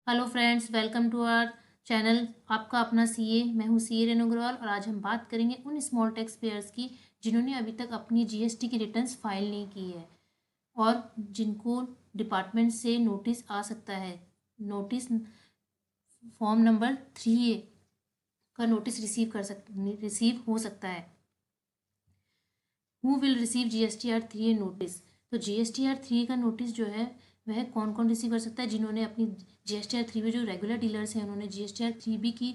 Hello friends, welcome to our channel. आपका अपना CA, मैं हूँ सीए रेणु अग्रवाल और आज हम बात करेंगे उन स्मॉल टैक्स पेयर्स की जिन्होंने अभी तक अपनी जीएसटी की रिटर्न्स फाइल नहीं की है और जिनको डिपार्टमेंट से नोटिस आ सकता है। नोटिस फॉर्म नंबर 3A का नोटिस रिसीव हो सकता है। Who will receive GSTR 3A notice. तो जीएसटीआर 3A का नोटिस जो है वह कौन कौन रिसीव कर सकता है? जिन्होंने अपनी जीएसटीआर 3B, जो रेगुलर डीलर्स हैं, उन्होंने जीएसटीआर 3B की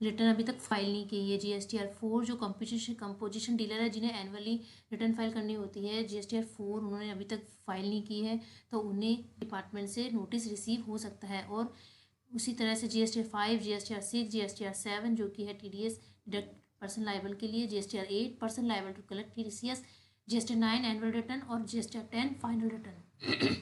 रिटर्न अभी तक फाइल नहीं की है। जीएसटीआर 4 जो कंपोजिशन डीलर है, जिन्हें एनुअली रिटर्न फाइल करनी होती है, जीएसटीआर 4 उन्होंने अभी तक फाइल नहीं की है, तो उन्हें डिपार्टमेंट से नोटिस रिसीव हो सकता है। और उसी तरह से जीएसटीआर 5, जीएसटीआर 6, जीएसटीआर 7 जो कि है टीडीएस डिडक्ट पर्सन लाइबल के लिए, GSTR 8 person liable to collect TDCS, GSTR 9 annual return और जीएसटीआर 10 फाइनल रिटर्न।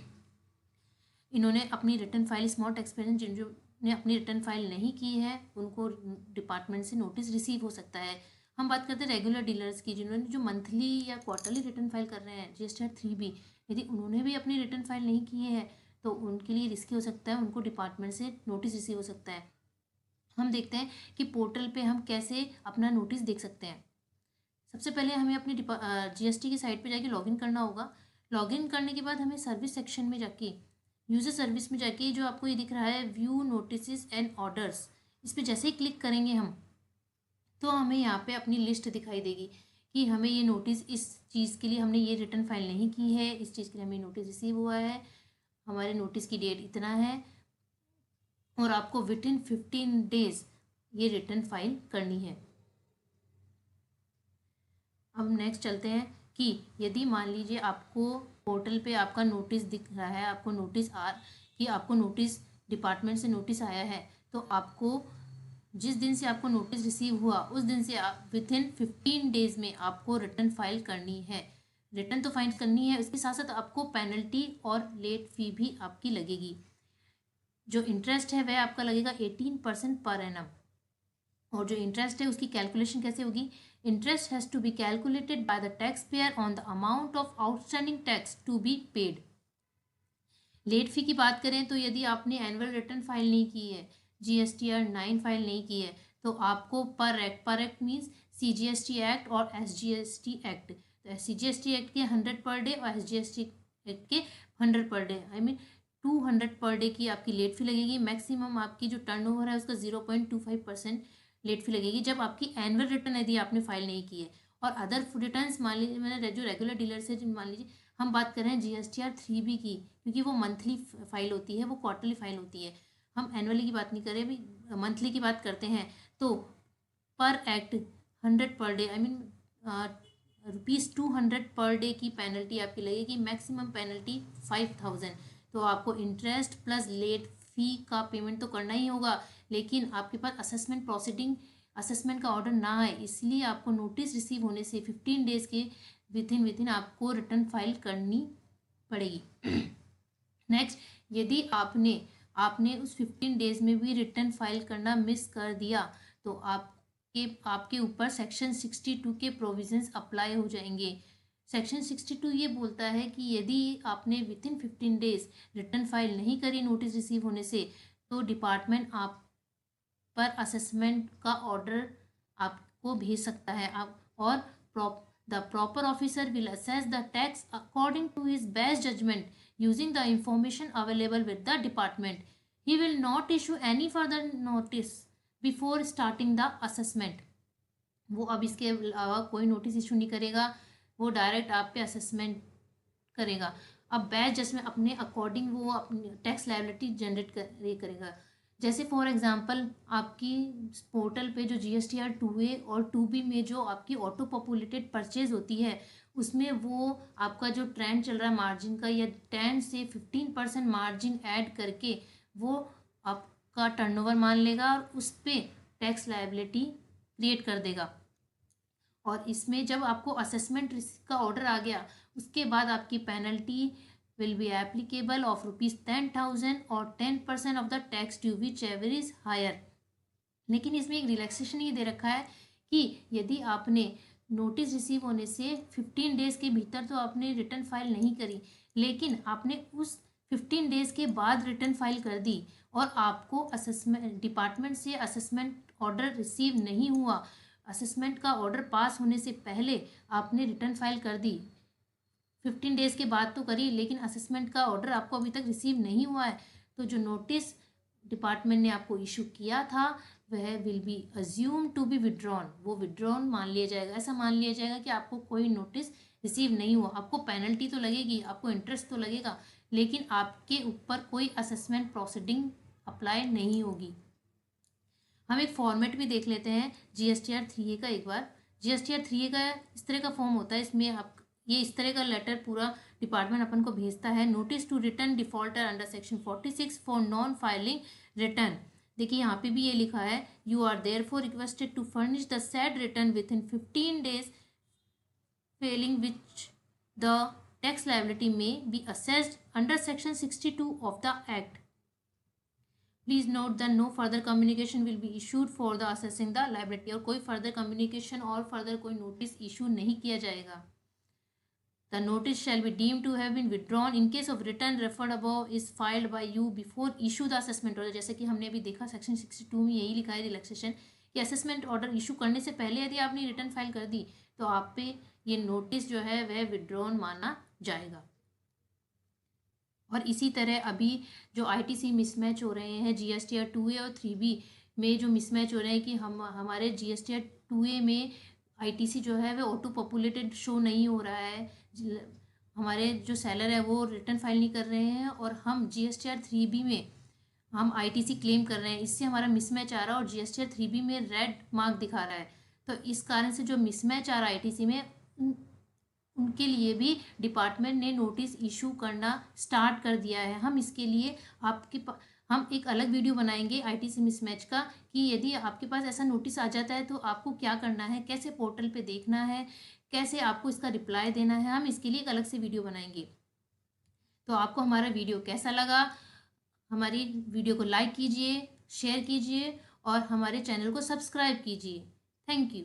इन्होंने अपनी return file small tax payers जिन्होंने अपनी रिटर्न फाइल नहीं की है, उनको डिपार्टमेंट से नोटिस रिसीव हो सकता है। हम बात करते हैं रेगुलर डीलर्स की, जिन्होंने जो मंथली या क्वार्टरली रिटर्न फाइल कर रहे हैं, जीएसटीआर 3B, यदि उन्होंने भी अपनी रिटर्न फाइल नहीं की है तो उनके लिए रिस्की हो सकता है, उनको डिपार्टमेंट से नोटिस रिसीव हो सकता है। हम देखते हैं कि पोर्टल पे हम कैसे अपना नोटिस देख सकते हैं। सबसे पहले हमें अपनी जीएसटी की साइट पे जाके लॉगिन करना होगा। लॉगिन करने के बाद हमें सर्विस सेक्शन में जाके, यूज़र सर्विस में जाके, जो आपको ये दिख रहा है व्यू नोटिस एंड ऑर्डर्स, इस पर जैसे ही क्लिक करेंगे हम, तो हमें यहाँ पे अपनी लिस्ट दिखाई देगी कि हमें ये नोटिस, इस चीज़ के लिए हमने ये रिटर्न फाइल नहीं की है, इस चीज़ के लिए हमें नोटिस रिसीव हुआ है, हमारे नोटिस की डेट इतना है और आपको विदिन 15 डेज ये रिटर्न फाइल करनी है। अब नेक्स्ट चलते हैं कि यदि मान लीजिए आपको पोर्टल पे आपका नोटिस दिख रहा है, आपको नोटिस डिपार्टमेंट से नोटिस आया है, तो आपको जिस दिन से आपको नोटिस रिसीव हुआ उस दिन से आप विथिन 15 डेज में आपको रिटर्न फाइल करनी है। रिटर्न तो फाइल करनी है, उसके साथ साथ आपको पेनल्टी और लेट फी भी आपकी लगेगी। जो इंटरेस्ट है वह आपका लगेगा 18% पर एनम। और जो इंटरेस्ट है उसकी कैलकुलेशन कैसे होगी? Interest has to be calculated by the tax payer on the amount of outstanding tax to be paid. Late fee की बात करें तो यदि आपने एनुअल रिटर्न फाइल नहीं की है, जीएसटीआर 9 फाइल नहीं की है, तो आपको पर एक्ट मीन्स सीजीएसटी एक्ट और एसजीएसटी एक्ट, तो सीजीएसटी एक्ट के 100 पर डे और एसजीएसटी एक्ट के 100 per day, I mean 200 per day की आपकी लेट फी लगेगी। मैक्सिमम आपकी जो टर्नओवर है उसका 0.25% लेट फी लगेगी जब आपकी एनुअल रिटर्न यदि आपने फाइल नहीं की है। और अदर रिटर्न्स, मान लीजिए मैंने जो रेगुलर डीलर से, मान लीजिए हम बात कर रहे हैं जीएसटीआर 3B की, क्योंकि वो मंथली फाइल होती है, वो क्वार्टरली फाइल होती है, हम एनुअली की बात नहीं कर रहे, अभी मंथली की बात करते हैं। तो पर act 100 per day, I mean ₹200 per day की पेनल्टी आपकी लगेगी। Maximum penalty 5000। तो आपको इंटरेस्ट प्लस लेट फी का पेमेंट तो करना ही होगा, लेकिन आपके पास असेसमेंट का ऑर्डर ना आए, इसलिए आपको नोटिस रिसीव होने से 15 डेज के विथिन आपको रिटर्न फाइल करनी पड़ेगी। नेक्स्ट, यदि आपने उस 15 डेज में भी रिटर्न फाइल करना मिस कर दिया तो आपके ऊपर सेक्शन 62 के प्रोविजंस अप्लाई हो जाएंगे। सेक्शन 62 ये बोलता है कि यदि आपने विथिन 15 डेज रिटर्न फाइल नहीं करी नोटिस रिसीव होने से, तो डिपार्टमेंट आप पर असेसमेंट का ऑर्डर आपको भेज सकता है। आप और the proper officer will assess the tax according to his best judgment using the information available with the department. He will not issue any further notice before starting the assessment. वो अब इसके अलावा कोई नोटिस इशू नहीं करेगा, वो direct आप पे असेसमेंट करेगा। अब बेस्ट जजमेंट अपने अकॉर्डिंग वो अपनी टैक्स लायबिलिटी जनरेट करेगा। जैसे फॉर एग्जांपल आपकी पोर्टल पे जो जीएसटीआर 2A और 2B में जो आपकी ऑटो पॉपुलेटेड परचेज होती है, उसमें वो आपका जो ट्रेंड चल रहा है मार्जिन का, या 10 से 15% मार्जिन ऐड करके वो आपका टर्नओवर मान लेगा और उस पर टैक्स लायबिलिटी क्रिएट कर देगा। और इसमें जब आपको असेसमेंट का ऑर्डर आ गया, उसके बाद आपकी penalty will be applicable of ₹10,000 और 10% of the tax due whichever is higher। लेकिन इसमें एक रिलैक्सेशन ये दे रखा है कि यदि आपने नोटिस रिसीव होने से 15 डेज के भीतर तो आपने रिटर्न फाइल नहीं करी, लेकिन आपने उस 15 डेज़ के बाद रिटर्न फाइल कर दी और आपको असेसमेंट डिपार्टमेंट से असेसमेंट ऑर्डर रिसीव नहीं हुआ, असेसमेंट का ऑर्डर पास होने से पहले आपने रिटर्न फाइल कर दी, 15 डेज़ के बाद तो करी, लेकिन असेसमेंट का ऑर्डर आपको अभी तक रिसीव नहीं हुआ है, तो जो नोटिस डिपार्टमेंट ने आपको इशू किया था वह will be assume to be withdrawn, वो विड्रॉन मान लिया जाएगा। ऐसा मान लिया जाएगा कि आपको कोई नोटिस रिसीव नहीं हुआ। आपको पेनल्टी तो लगेगी, आपको इंटरेस्ट तो लगेगा, लेकिन आपके ऊपर कोई असेसमेंट प्रोसीडिंग अप्लाई नहीं होगी। हम एक फॉर्मेट भी देख लेते हैं GSTR 3A का एक बार। GSTR 3A का इस तरह का फॉर्म होता है, इसमें आप ये इस तरह का लेटर पूरा डिपार्टमेंट अपन को भेजता है। Notice to return defaulter under section 46 for non filing return. देखिए यहाँ पे भी ये लिखा है, you are therefore requested to furnish the said return within 15 days, failing which the tax liability may be assessed under section 62 of the act. Please note that no further communication will be issued for the assessing the liability. और कोई further communication और further कोई notice issue नहीं किया जाएगा। The notice shall be deemed to have been withdrawn in case of return referred above is filed by you before issue the assessment order। जैसे कि हमने अभी देखा सेक्शन 62 में यही लिखा है रिलैक्सेशन कि असेसमेंट ऑर्डर इशू करने से पहले यदि आपने रिटर्न फाइल कर दी तो आप पे ये नोटिस जो है वह विड्रॉन माना जाएगा। और इसी तरह अभी जो ITC मिसमैच हो रहे हैं GSTR 2A और 3B में जो मिसमैच हो रहे हैं कि हमारे GSTR 2A में ITC जो है वह ऑटो पॉपुलेटेड शो नहीं हो रहा है, हमारे जो सेलर है वो रिटर्न फाइल नहीं कर रहे हैं, और हम GSTR 3B में हम ITC क्लेम कर रहे हैं, इससे हमारा मिसमैच आ रहा है और GSTR 3B में रेड मार्क दिखा रहा है। तो इस कारण से जो मिसमैच आ रहा है ITC में उनके लिए भी डिपार्टमेंट ने नोटिस इशू करना स्टार्ट कर दिया है। हम इसके लिए हम एक अलग वीडियो बनाएंगे ITC मिसमैच का कि यदि आपके पास ऐसा नोटिस आ जाता है तो आपको क्या करना है, कैसे पोर्टल पे देखना है, कैसे आपको इसका रिप्लाई देना है, हम इसके लिए एक अलग से वीडियो बनाएंगे। तो आपको हमारा वीडियो कैसा लगा, हमारी वीडियो को लाइक कीजिए, शेयर कीजिए और हमारे चैनल को सब्सक्राइब कीजिए। Thank you.